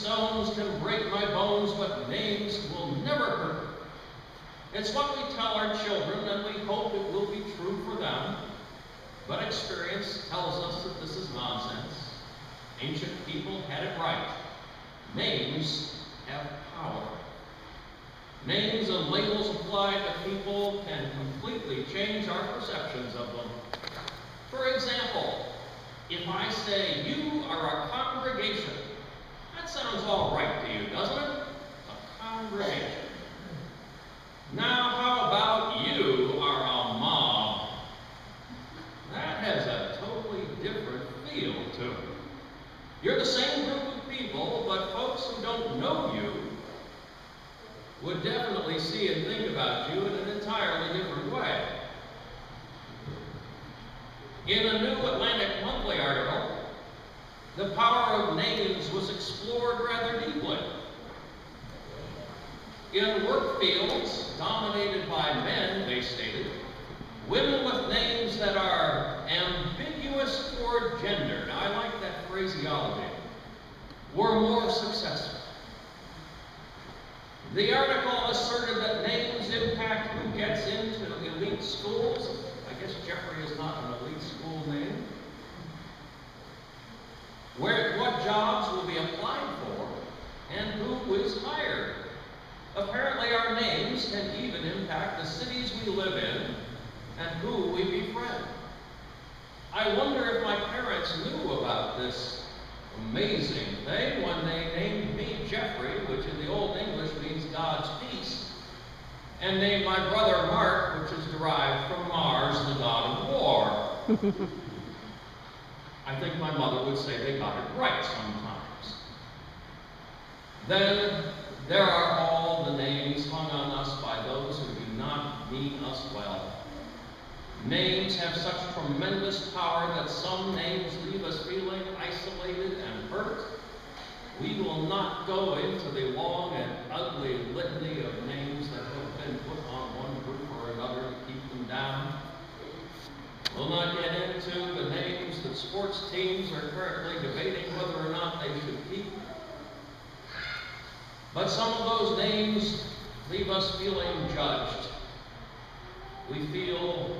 stones can break my bones, but names will never hurt. It's what we tell our children, and we hope it will be true for them. But experience tells us that this is nonsense. Ancient people had it right. Names have power. Names and labels applied to people can completely change our perceptions of them. For example, if I say, "You are a congregation," that sounds all right to you, doesn't it? A congregation. Now, how about "You are a mob"? That has a totally different feel to it. You're the same group of people, but folks who don't know you would definitely see and think about you in an entirely different way. In a New Atlantic Monthly article, the power of names was explored rather deeply. In work fields dominated by men, they stated, women with names that are ambiguous toward gender, now I like that phraseology, were more successful. The article asserted that names impact who gets into elite schools. I guess Jeffrey is not an elite school name. What jobs will be applied for, and who is hired. Apparently our names can even impact the cities we live in and who we befriend. I wonder if my parents knew about this amazing thing when they named me Jeffrey, which in the Old English means God's peace, and named my brother Mark, which is derived from Mars, the god of war. I think my mother would say they got it right sometimes. Then there are all the names hung on us by those who do not mean us well. Names have such tremendous power that some names leave us feeling isolated and hurt. We will not go into the long and ugly litany of names that have been put on one group or another to keep them down. We'll not get into the names that sports teams are currently debating whether or not they should keep. But some of those names leave us feeling judged. We feel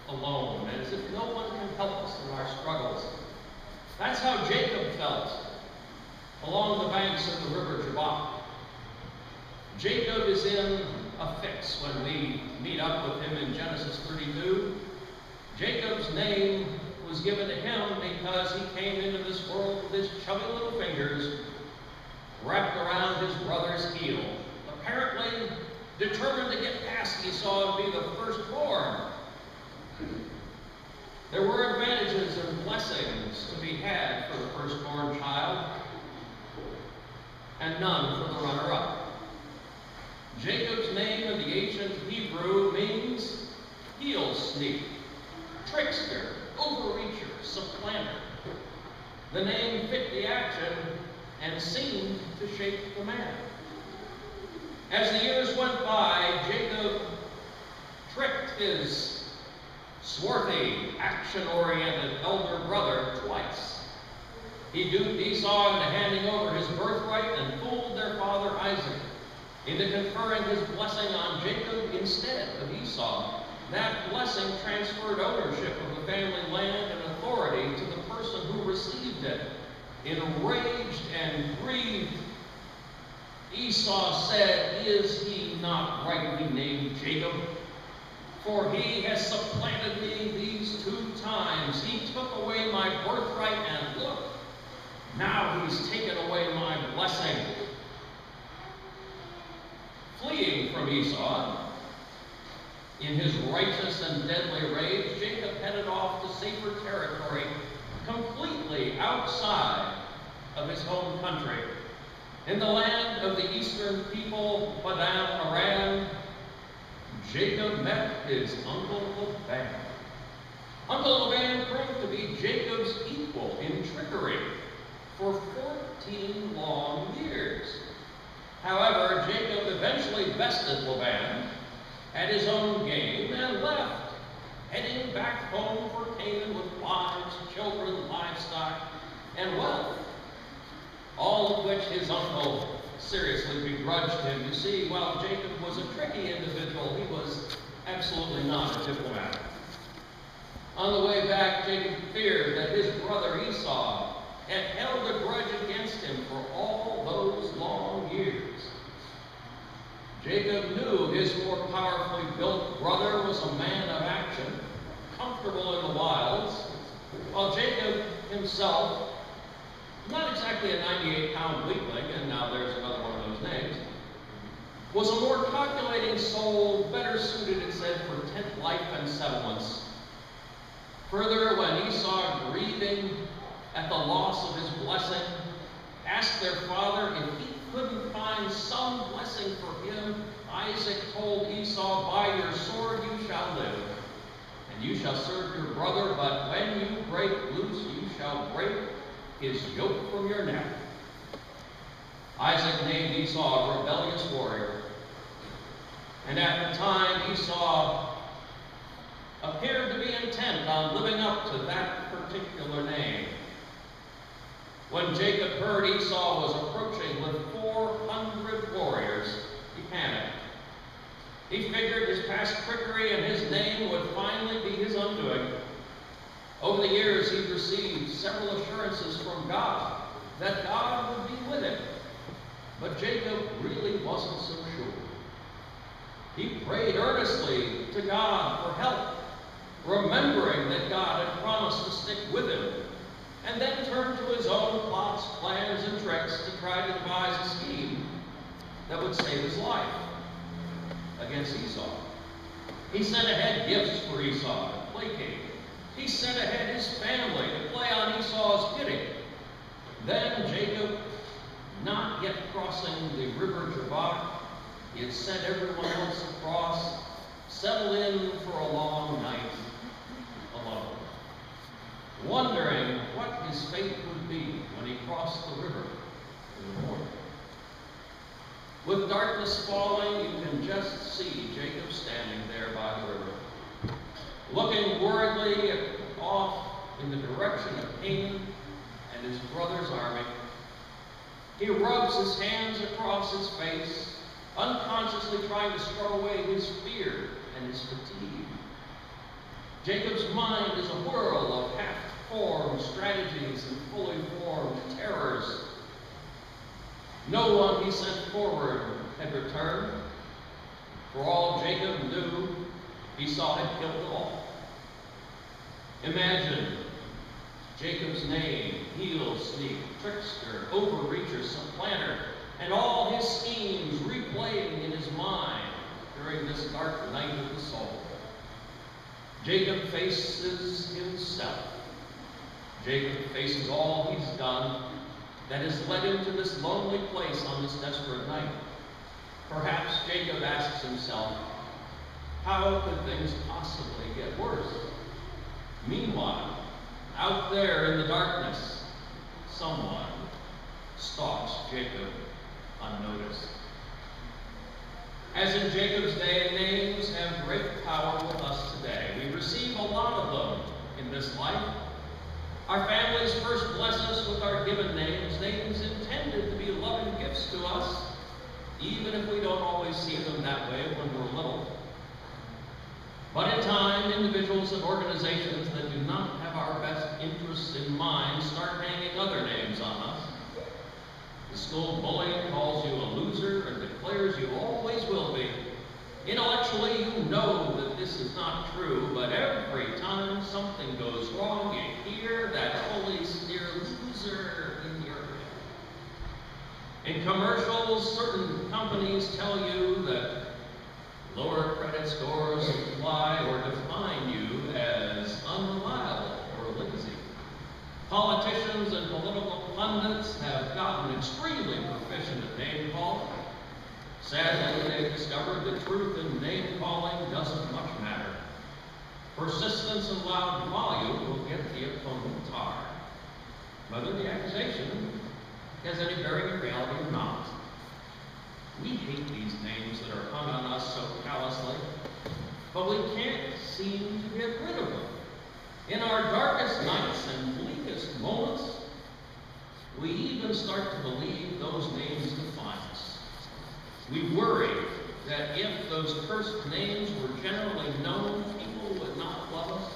alone, as if no one can help us in our struggles. That's how Jacob felt along the banks of the river Jabbok. Jacob is in a fix when we meet up with him in Genesis 32. Jacob's name was given to him because he came into this world with his chubby little fingers wrapped around his brother's heel, apparently determined to get past Esau and be the firstborn. There were advantages and blessings to be had for the firstborn child, and none for the runner-up. Jacob's name in the ancient Hebrew means heel sneak, trickster, overreacher, supplanter. The name fit the action and seemed to shape the man. As the years went by, Jacob tricked his swarthy, action-oriented elder brother twice. He duped Esau into handing over his birthright and fooled their father Isaac into conferring his blessing on Jacob instead of Esau. That blessing transferred ownership of the family land and authority to the person who received it. Enraged and grieved, Esau said, "Is he not rightly named Jacob? For he has supplanted me these 2 times. He took away my birthright, and look, now he's taken away my blessing." Fleeing from Esau, in his righteous and deadly rage, Jacob headed off to safer territory, completely outside of his home country. In the land of the eastern people, Padan Aram, Jacob met his Uncle Laban. Uncle Laban proved to be Jacob's equal in trickery for 14 long years. However, Jacob eventually bested Laban at his own game and left, heading back home for Canaan with wives, children, livestock, and wealth, all of which which his uncle seriously begrudged him. You see, while Jacob was a tricky individual, he was absolutely not a diplomat. On the way back, Jacob feared that his brother Esau had held a grudge against him for all those long years. Jacob knew his more powerfully built brother was a man of action, comfortable in the wilds, while Jacob himself, not exactly a 98-pound weakling, and now there's another one of those names, was a more calculating soul, better suited, it said, for tent life and settlements. Further, when Esau, grieving at the loss of his blessing, asked their father if he couldn't find some blessing for him, Isaac told Esau, "By your sword you shall live, and you shall serve your brother, but when you break loose, you shall break his yoke from your neck." Isaac named Esau a rebellious warrior, and at the time Esau appeared to be intent on living up to that particular name. When Jacob heard Esau was approaching with 400 warriors, he panicked. He figured his past trickery and his name would finally be his undoing. Over the years, he'd received several assurances from God that God would be with him. But Jacob really wasn't so sure. He prayed earnestly to God for help, remembering that God had promised to stick with him, and then turned to his own plots, plans, and tricks to try to devise a scheme that would save his life against Esau. He sent ahead gifts for Esau to placate. He sent ahead his family to play on Esau's bidding. Then Jacob, not yet crossing the river Jabbok, he had sent everyone else across, settled in for a long night alone, wondering what his fate would be when he crossed the river in the morning. With darkness falling, you can just see Jacob standing there by the river, looking worriedly off in the direction of Canaan and his brother's army. He rubs his hands across his face, unconsciously trying to scrub away his fear and his fatigue. Jacob's mind is a whirl of half-formed strategies and fully formed terrors. No one he sent forward had returned. For all Jacob knew, Esau had killed them all. Imagine Jacob's name, heel sneak, trickster, overreacher, supplanter, and all his schemes replaying in his mind during this dark night of the soul. Jacob faces himself. Jacob faces all he's done that has led him to this lonely place on this desperate night. Perhaps Jacob asks himself, how could things possibly get worse? Meanwhile, out there in the darkness, someone stalks Jacob unnoticed. As in Jacob's day, names have great power with us today. We receive a lot of them in this life. Our families first bless us with our given names, names intended to be loving gifts to us, even if we don't always see them that way when we're little. But in time, individuals and organizations that do not have our best interests in mind start hanging other names on us. The school bully calls you a loser and declares you always will be. Intellectually, you know that this is not true, but every time something goes wrong, you hear that bully's near loser in your head. In commercials, certain companies tell you that lower credit scores imply or define you as unreliable or lazy. Politicians and political pundits have gotten extremely proficient at name calling. Sadly, they've discovered the truth in name calling doesn't much matter. Persistence and loud volume will get the opponent tired, whether the accusation has any bearing in reality or not. We hate these names that are hung on us so callously, but we can't seem to get rid of them. In our darkest nights and bleakest moments, we even start to believe those names define us. We worry that if those cursed names were generally known, people would not love us.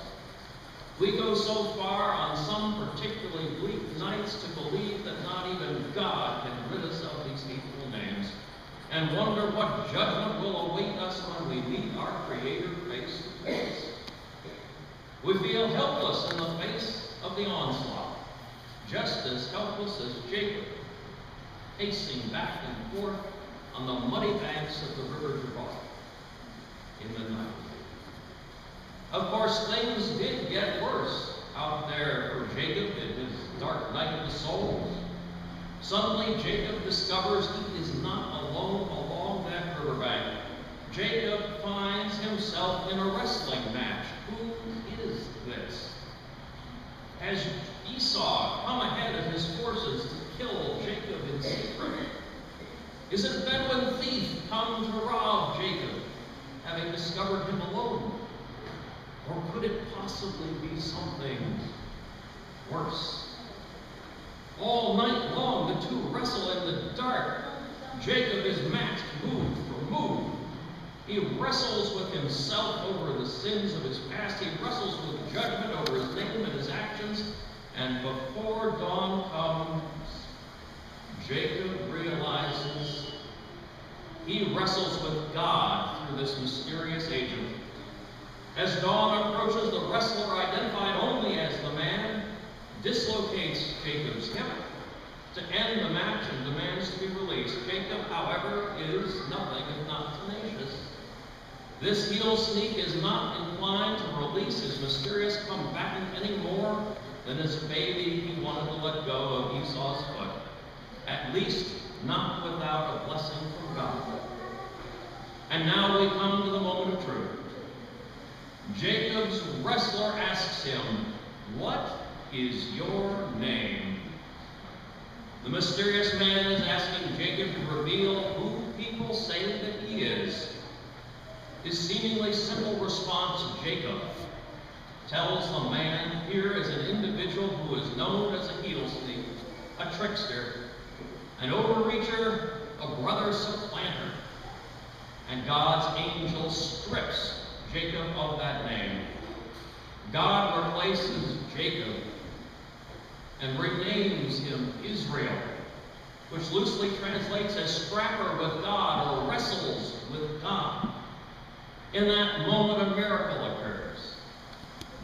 We go so far on some particularly bleak nights to believe that not even God can rid us of these hateful names, and wonder what judgment will await us when we meet our Creator face to face. We feel helpless in the face of the onslaught, just as helpless as Jacob, pacing back and forth on the muddy banks of the river Jabbok in the night. Of course, things did get worse out there for Jacob in his dark night of the soul. Suddenly, Jacob discovers he is not alone along that riverbank. Jacob finds himself in a wrestling match. Who is this? Has Esau come ahead of his forces to kill Jacob in secret? Is it a Bedouin thief come to rob Jacob, having discovered him alone? Or could it possibly be something worse? All night long, the two wrestle in the dark. Jacob is matched move for move. He wrestles with himself over the sins of his past. He wrestles with judgment over his name and his actions. And before dawn comes, Jacob realizes he wrestles with God through this mysterious agent. As dawn approaches, the wrestler, identified only as the man, dislocates Jacob's hip to end the match and demands to be released. Jacob, however, is nothing if not tenacious. This heel sneak is not inclined to release his mysterious combatant any more than as a baby he wanted to let go of Esau's foot. At least not without a blessing from God. And now we come to the moment of truth. Jacob's wrestler asks him, "What is your name?" The mysterious man is asking Jacob to reveal who people say that he is. His seemingly simple response, Jacob, tells the man here is an individual who is known as a heel sneak, a trickster, an overreacher, a brother supplanter. And God's angel strips Jacob of that name. God replaces Jacob and renames him Israel, which loosely translates as scrapper with God or wrestles with God. In that moment, a miracle occurs.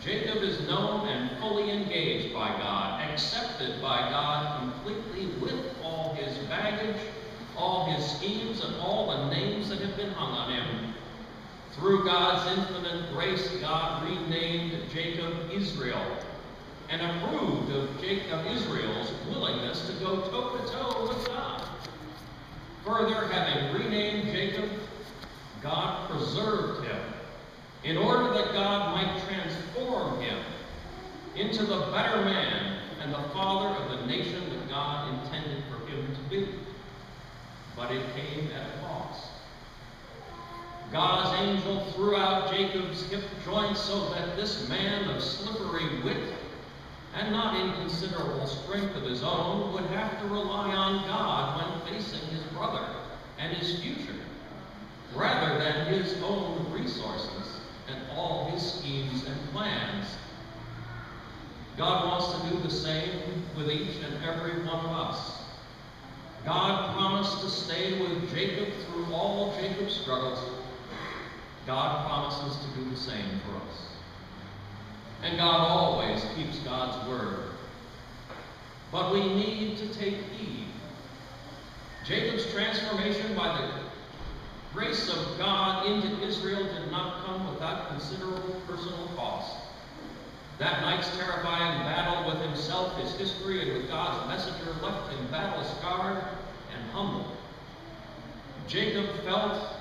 Jacob is known and fully engaged by God, accepted by God completely with all his baggage, all his schemes, and all the names that have been hung on him. Through God's infinite grace, God renamed Jacob Israel and approved of Israel's willingness to go toe-to-toe with God. Further, having renamed Jacob, God preserved him in order that God might transform him into the better man and the father of the nation that God intended for him to be. But it came at a cost. God's angel threw out Jacob's hip joint so that this man of slippery wit and not inconsiderable strength of his own would have to rely on God when facing his brother and his future, rather than his own resources and all his schemes and plans. God wants to do the same with each and every one of us. God promised to stay with Jacob through all Jacob's struggles. God promises to do the same for us. And God always keeps God's word. But we need to take heed. Jacob's transformation by the grace of God into Israel did not come without considerable personal cost. That night's terrifying battle with himself, his history, and with God's messenger left him battle-scarred and humbled. Jacob felt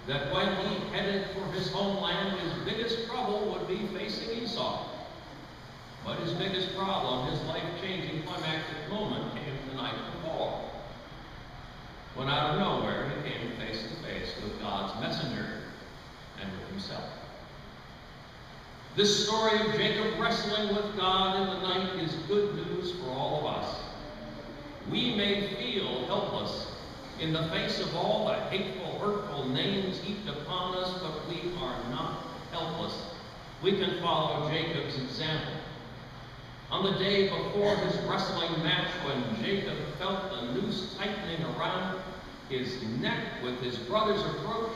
that when he headed for his homeland, his biggest trouble would be facing Esau. But his biggest problem, his life-changing climactic moment, came the night before, when out of nowhere he came face to face with God's messenger and with himself. This story of Jacob wrestling with God in the night is good news for all of us. we may feel helpless in the face of all the hateful, hurtful names heaped upon us, but we are not helpless. We can follow Jacob's example. On the day before his wrestling match, when Jacob felt the noose tightening around his neck with his brother's approach,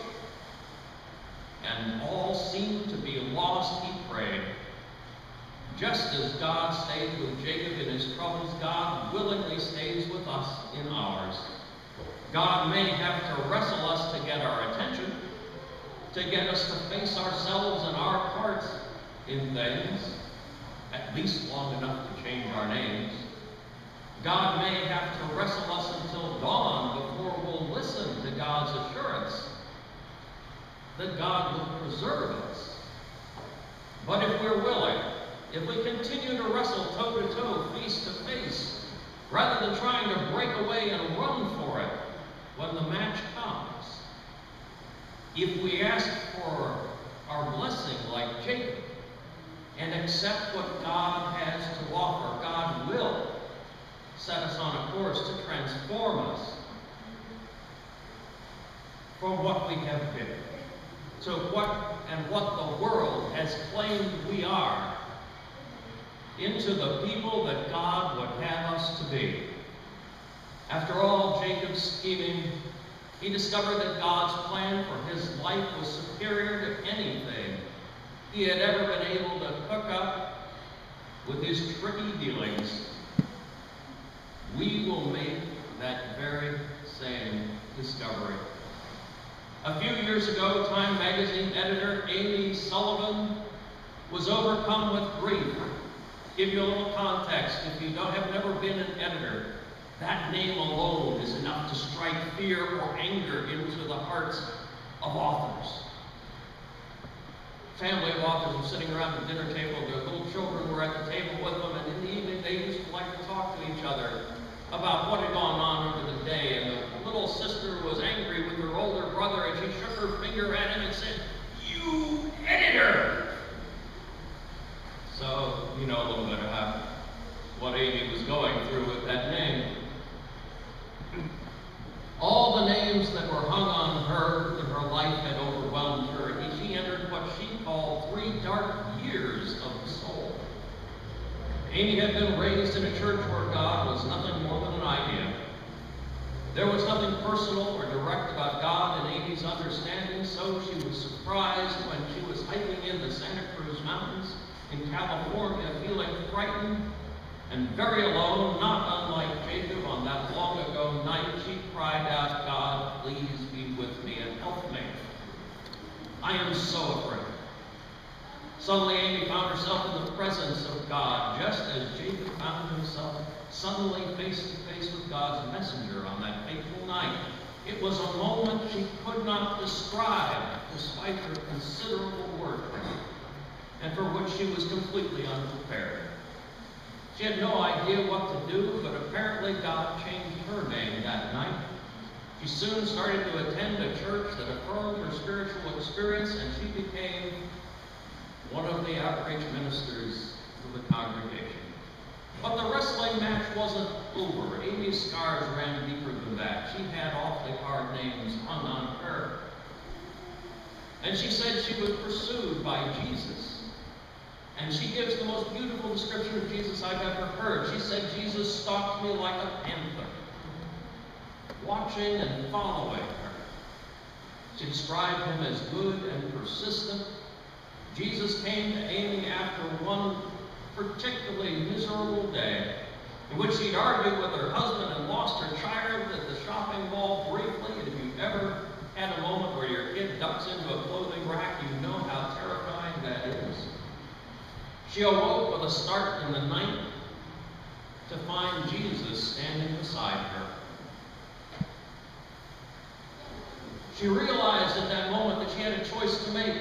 and all seemed to be lost, he prayed. Just as God stayed with Jacob in his troubles, God willingly stays with us in ours. God may have to wrestle us to get our attention, to get us to face ourselves and our parts in things, at least long enough to change our names. God may have to wrestle us until dawn before we'll listen to God's assurance that God will preserve us. But if we're willing, if we continue to wrestle toe to toe, face to face, rather than trying to break away and run for it when the match comes, if we ask for our blessing like Jacob and accept what God has to offer, God will set us on a course to transform us from what we have been to what the world has claimed we are, into the people that God would have us to be. After all Jacob's scheming, he discovered that God's plan for his life was superior to anything he had ever been able to cook up with his tricky dealings. We will make that very same discovery. A few years ago, Time magazine editor Amy Sullivan was overcome with grief. Give you a little context, if you have never been an editor, that name alone is enough to strike fear or anger into the hearts of authors. Family of authors were sitting around the dinner table, their little children were at the table with them, and in the evening they used to like to talk to each other about what had gone on over the day. And the little sister was angry with her older brother, and she shook her finger at him and said, "You editor!" So, you know a little bit about what Amy was going through with that name. All the names that were hung on her in her life had overwhelmed her, and she entered what she called 3 dark years of the soul. Amy had been raised in a church where God was nothing more than an idea. There was nothing personal or direct about God in Amy's understanding, so she was surprised when she was hiking in the Santa Cruz Mountains in California, feeling frightened and very alone. Not unlike Jacob on that long ago night, she cried out, "God, please be with me and help me. I am so afraid." Suddenly Amy found herself in the presence of God, just as Jacob found himself suddenly face to face with God's messenger on that fateful night. It was a moment she could not describe, despite her considerable work, and for which she was completely unprepared. She had no idea what to do, but apparently God changed her name that night. She soon started to attend a church that affirmed her spiritual experience, and she became one of the outreach ministers for the congregation. But the wrestling match wasn't over. Amy's scars ran deeper than that. She had awfully hard names hung on her. And she said she was pursued by Jesus. And she gives the most beautiful description of Jesus I've ever heard. She said, "Jesus stalked me like a panther, watching and following her." She described him as good and persistent. Jesus came to Amy after one particularly miserable day in which she'd argued with her husband and lost her child at the shopping mall briefly. And if you've ever had a moment where your kid ducks into a clothing rack, you know how terrifying that is. She awoke with a start in the night to find Jesus standing beside her. She realized at that moment that she had a choice to make,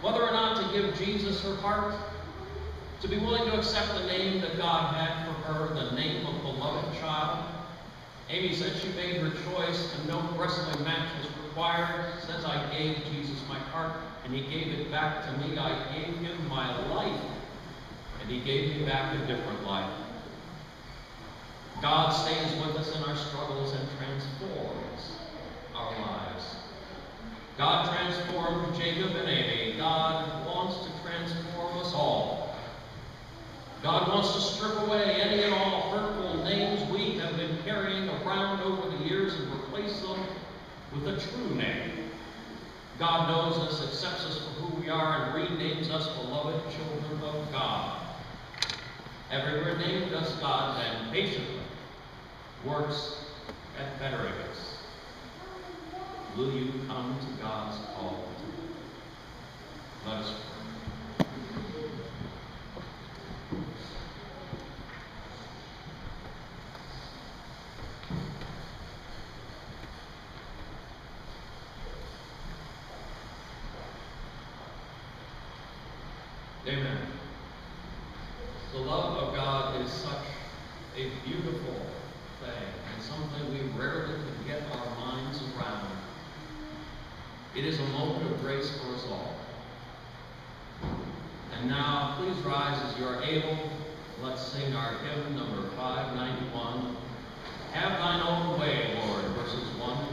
whether or not to give Jesus her heart, to be willing to accept the name that God had for her, the name of beloved child. Amy said she made her choice and no wrestling match was required. She says, "I gave Jesus my heart and he gave it back to me. I gave him my life and he gave me back a different life." God stays with us in our struggles and transforms our lives. God transformed Jacob and Amy. God wants to transform us all. God wants to strip away any and all hurtful names we have been carrying around over the years and replace them with a true name. God knows us, accepts us for who we are, and renames us beloved children of God. Everywhere named us, God then patiently works at bettering us. Will you come to God's call? Let us pray. Amen. The love of God is such a beautiful thing, and something we rarely can get our minds around. It is a moment of grace for us all. And now, please rise as you are able. Let's sing our hymn number 591. Have thine own way, Lord, verses 1